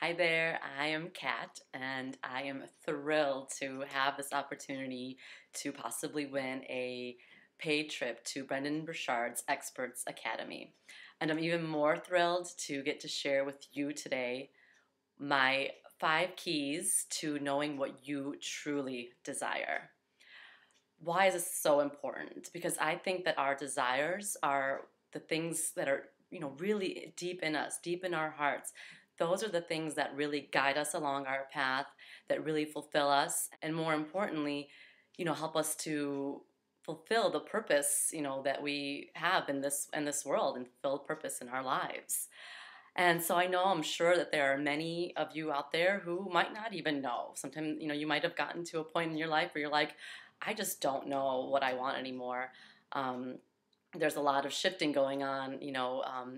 Hi there, I am Kat, and I am thrilled to have this opportunity to possibly win a paid trip to Brendon Burchard's Experts Academy. And I'm even more thrilled to get to share with you today my 5 keys to knowing what you truly desire. Why is this so important? Because I think that our desires are the things that are, really deep in us, deep in our hearts. Those are the things that really guide us along our path, that really fulfill us, and more importantly, help us to fulfill the purpose, that we have in this world and fulfill purpose in our lives. And so I'm sure that there are many of you out there who might not even know. Sometimes, you might have gotten to a point in your life where you're like, I just don't know what I want anymore. Um, there's a lot of shifting going on,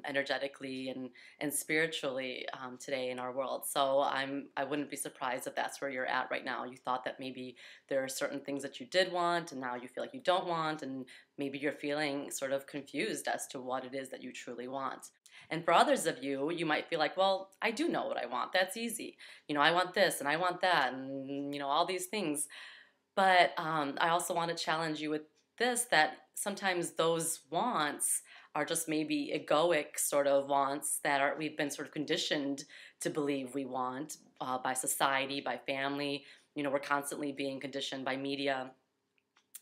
energetically and spiritually today in our world. So I wouldn't be surprised if that's where you're at right now. You thought that maybe there are certain things that you did want, and now you feel like you don't want, and maybe you're feeling sort of confused as to what it is that you truly want. And for others of you, you might feel like, well, I do know what I want. That's easy. I want this and I want that, and all these things. But I also want to challenge you with this, that sometimes those wants are just maybe egoic sort of wants that we've been sort of conditioned to believe we want by society, by family. We're constantly being conditioned by media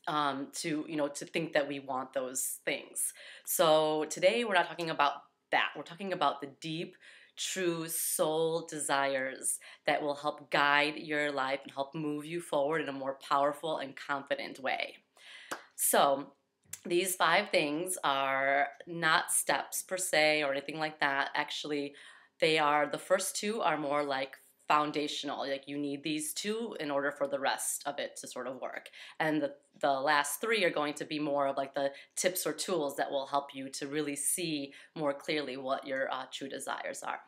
to think that we want those things. So today we're not talking about that. We're talking about the deep, true soul desires that will help guide your life and help move you forward in a more powerful and confident way. So these 5 things are not steps per se or anything like that. Actually, the first 2 are more like foundational. Like you need these 2 in order for the rest of it to sort of work. And the last 3 are going to be more of like the tips or tools that will help you to really see more clearly what your true desires are.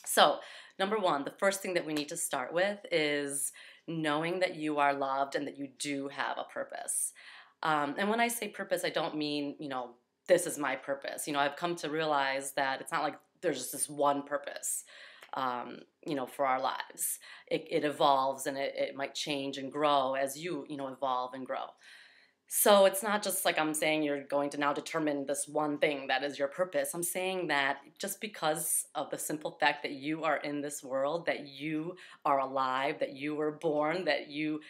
So, number 1, the first thing that we need to start with is knowing that you are loved and that you do have a purpose. And when I say purpose, I don't mean, this is my purpose. I've come to realize that it's not like there's just this one purpose, for our lives. It evolves and it might change and grow as you, evolve and grow. So it's not just like I'm saying you're going to now determine this one thing that is your purpose. I'm saying that just because of the simple fact that you are in this world, that you are alive, that you were born, that you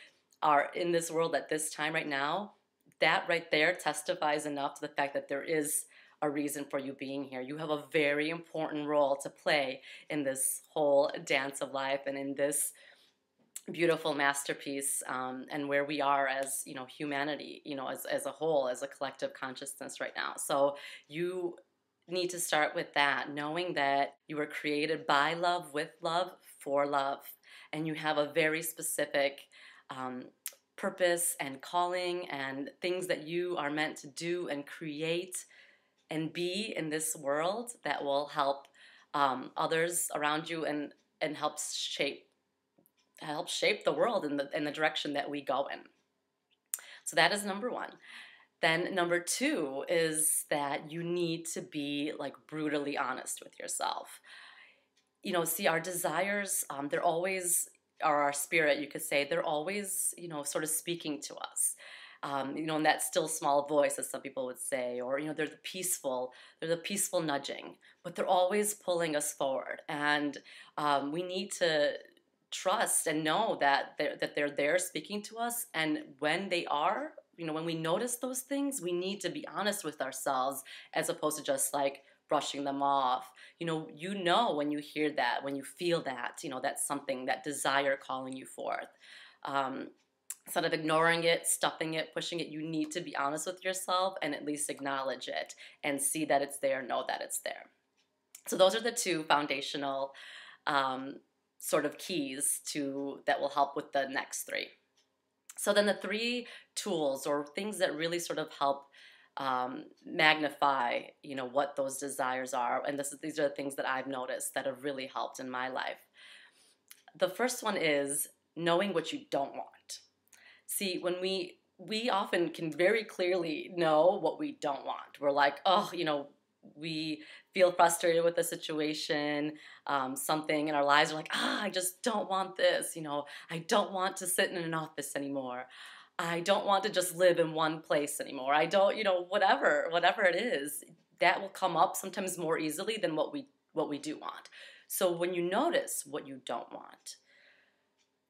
are in this world at this time right now, that right there testifies enough to the fact that there is a reason for you being here. You have a very important role to play in this whole dance of life and in this beautiful masterpiece, and where we are as humanity, as a whole, as a collective consciousness right now. So you need to start with that, knowing that you were created by love, with love, for love, and you have a very specific purpose and calling and things that you are meant to do and create and be in this world that will help others around you and help shape the world in the direction that we go in. So that is number 1. Then number 2 is that you need to be like brutally honest with yourself. See, our desires, they're always, or our spirit, you could say, they're always, sort of speaking to us. In that still small voice, as some people would say, or they're the peaceful nudging, but they're always pulling us forward, and we need to trust and know that they're there speaking to us. And when they are, when we notice those things, we need to be honest with ourselves as opposed to just like brushing them off. When you hear that, when you feel that, that's something, that desire calling you forth. Instead of ignoring it, stuffing it, pushing it, you need to be honest with yourself and at least acknowledge it and see that it's there, know that it's there. So those are the 2 foundational sort of keys that will help with the next 3. So then the 3 tools or things that really sort of help magnify, what those desires are, and these are the things that I've noticed that have really helped in my life. The first one is knowing what you don't want. See, when we often can very clearly know what we don't want. We're like, oh, we feel frustrated with the situation, something in our lives are like, I just don't want this. I don't want to sit in an office anymore. I don't want to just live in one place anymore. I don't, whatever it is, that will come up sometimes more easily than what we do want. So when you notice what you don't want,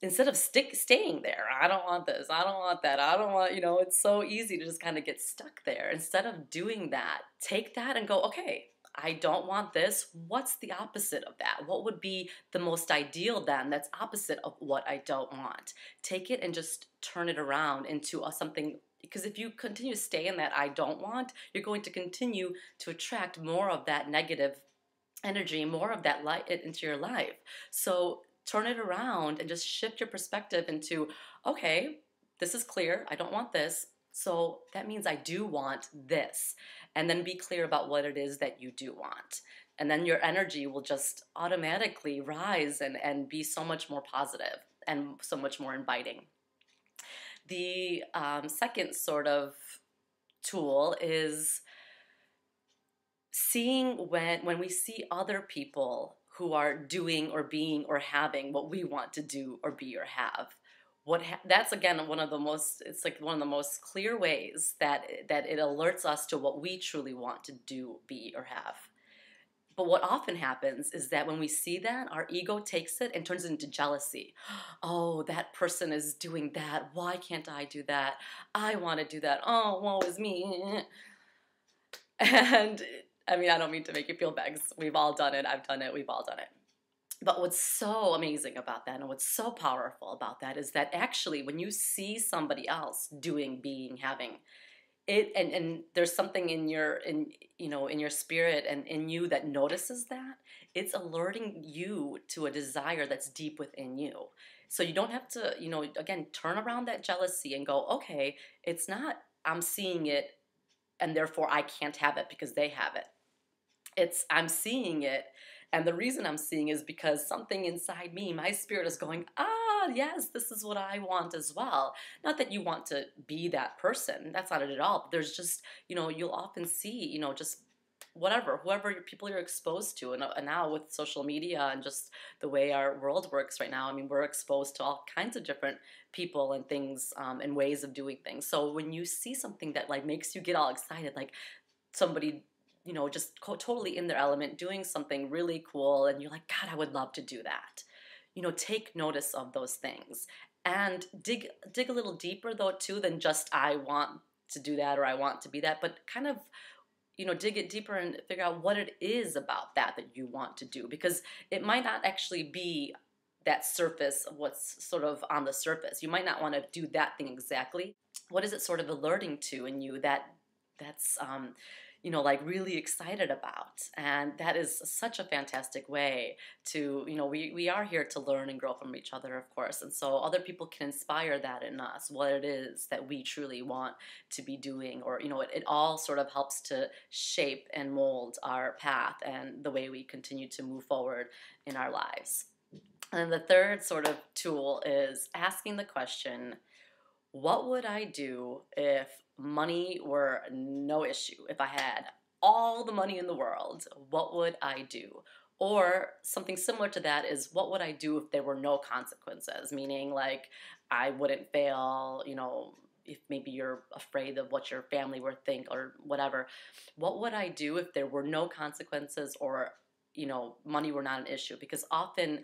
instead of staying there, I don't want this, I don't want that, I don't want, it's so easy to just kind of get stuck there. Instead of doing that, take that and go, okay, I don't want this. What's the opposite of that? What would be the most ideal then that's opposite of what I don't want? Take it and just turn it around into something, because if you continue to stay in that I don't want, you're going to continue to attract more of that negative energy, more of that light into your life. So turn it around and just shift your perspective into, okay, this is clear, I don't want this, so that means I do want this. And then be clear about what it is that you do want. And then your energy will just automatically rise and be so much more positive and so much more inviting. The second sort of tool is seeing when we see other people who are doing or being or having what we want to do or be or have. That's again one of the most clear ways that it alerts us to what we truly want to do, be, or have. But what often happens is that when we see that, our ego takes it and turns it into jealousy. Oh, that person is doing that. Why can't I do that? I want to do that. Oh, woe is me. And I mean, I don't mean to make you feel bad, because we've all done it. I've done it. We've all done it. But what's so amazing about that and what's so powerful about that is that actually when you see somebody else doing, being, having it, and there's something in your spirit and in you that notices that, it's alerting you to a desire that's deep within you. So you don't have to, again, turn around that jealousy and go, okay, it's not I'm seeing it and therefore I can't have it because they have it. It's I'm seeing it, and the reason I'm seeing is because something inside me, my spirit is going, yes, this is what I want as well. Not that you want to be that person. That's not it at all. There's just, you'll often see, just whoever people you're exposed to. And now with social media and just the way our world works right now, I mean, we're exposed to all kinds of different people and things and ways of doing things. So when you see something that like makes you get all excited, like somebody just totally in their element, doing something really cool, and you're like, God, I would love to do that. Take notice of those things and dig a little deeper though too than just I want to do that or I want to be that, but kind of dig it deeper and figure out what it is about that you want to do, because it might not actually be that surface of what's sort of on the surface. You might not want to do that thing exactly. What is it sort of alerting to in you that's like really excited about? And that is such a fantastic way to, we are here to learn and grow from each other, of course. And so other people can inspire that in us, what it is that we truly want to be doing, or, it all sort of helps to shape and mold our path and the way we continue to move forward in our lives. And the third sort of tool is asking the question, what would I do if money were no issue? If I had all the money in the world, what would I do? Or something similar to that is, what would I do if there were no consequences? Meaning, like, I wouldn't fail, if maybe you're afraid of what your family would think or whatever. What would I do if there were no consequences or, money were not an issue? Because often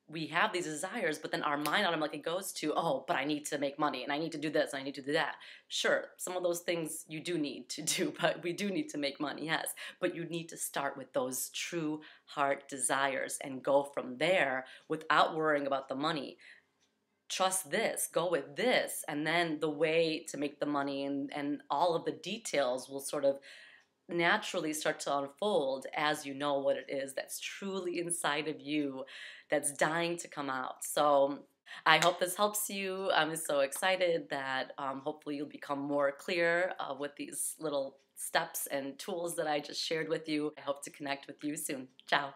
we have these desires, but then our mind automatically goes to, oh, but I need to make money and I need to do this and I need to do that. Sure, some of those things you do need to do, but we do need to make money, yes. But you need to start with those true heart desires and go from there without worrying about the money. Trust this, go with this, and then the way to make the money and all of the details will sort of naturally start to unfold as you know what it is that's truly inside of you that's dying to come out. So I hope this helps you. I'm so excited that hopefully you'll become more clear with these little steps and tools that I just shared with you. I hope to connect with you soon. Ciao.